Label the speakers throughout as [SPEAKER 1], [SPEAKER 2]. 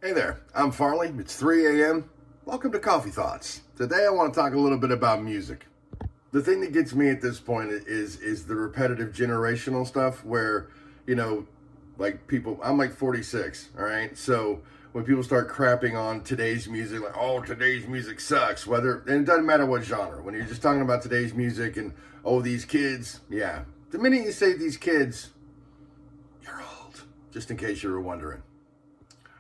[SPEAKER 1] Hey there, I'm Farley. It's 3 a.m. Welcome to Coffee Thoughts. Today I want to talk a little bit about music. The thing that gets me at this point is the repetitive generational stuff where, like people, I'm like 46, all right? So when people start crapping on today's music, like, oh, today's music sucks, and it doesn't matter what genre. When you're just talking about today's music and, oh, these kids, yeah. The minute you say these kids, you're old, just in case you were wondering.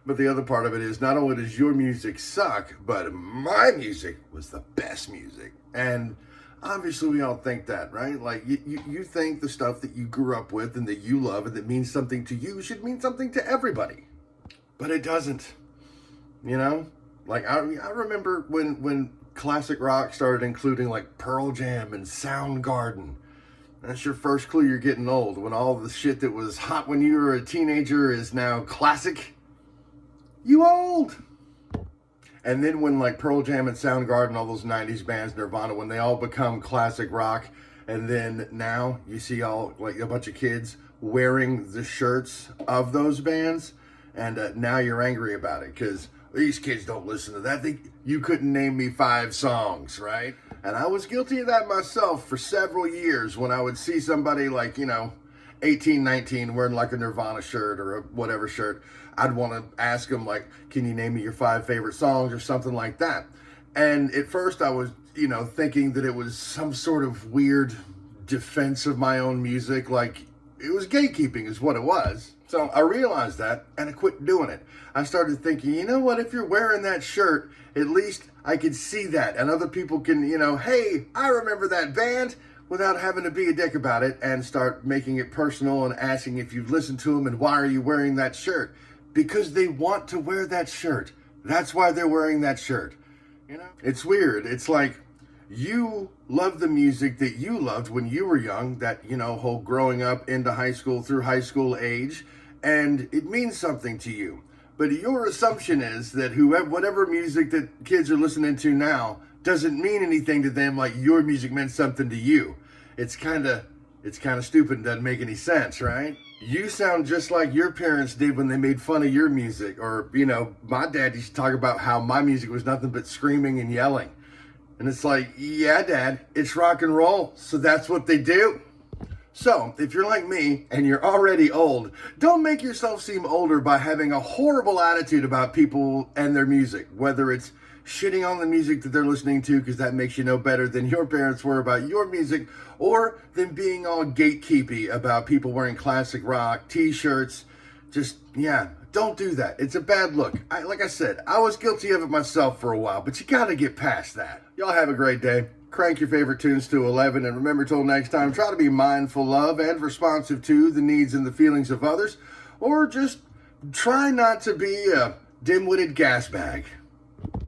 [SPEAKER 1] But the other part of it is not only does your music suck, but my music was the best music. And obviously we all think that, right? Like you think the stuff that you grew up with and that you love and that means something to you should mean something to everybody. But it doesn't, you know? Like I remember when classic rock started including like Pearl Jam and Soundgarden. That's your first clue you're getting old, when all the shit that was hot when you were a teenager is now classic. You old. And then when like Pearl Jam and Soundgarden, all those 90s bands, Nirvana, when they all become classic rock, and then now you see all like a bunch of kids wearing the shirts of those bands, and now you're angry about it because these kids don't listen to that. You couldn't name me 5 songs, right? And I was guilty of that myself for several years when I would see somebody like, 18, 19, wearing like a Nirvana shirt or a whatever shirt. I'd want to ask them like, can you name me your 5 favorite songs or something like that? And at first I was, thinking that it was some sort of weird defense of my own music. Like it was gatekeeping is what it was. So I realized that and I quit doing it. I started thinking, you know what, if you're wearing that shirt, at least I could see that. And other people can, hey, I remember that band, without having to be a dick about it and start making it personal and asking if you've listened to them and why are you wearing that shirt? Because they want to wear that shirt. That's why they're wearing that shirt. It's weird. It's like you love the music that you loved when you were young, that, whole growing up into high school through high school age, and it means something to you. But your assumption is that whatever music that kids are listening to now doesn't mean anything to them like your music meant something to you. It's kind of stupid and doesn't make any sense, right? You sound just like your parents did when they made fun of your music. Or, my dad used to talk about how my music was nothing but screaming and yelling. And it's like, yeah, Dad, it's rock and roll, so that's what they do. So, if you're like me and you're already old, don't make yourself seem older by having a horrible attitude about people and their music, whether it's shitting on the music that they're listening to because that makes you no better than your parents were about your music, or them being all gatekeepy about people wearing classic rock t-shirts. Don't do that. It's a bad look. Like I said, I was guilty of it myself for a while, but you gotta get past that. Y'all have a great day. Crank your favorite tunes to 11, and remember, till next time, try to be mindful of and responsive to the needs and the feelings of others, or just try not to be a dim-witted gas bag.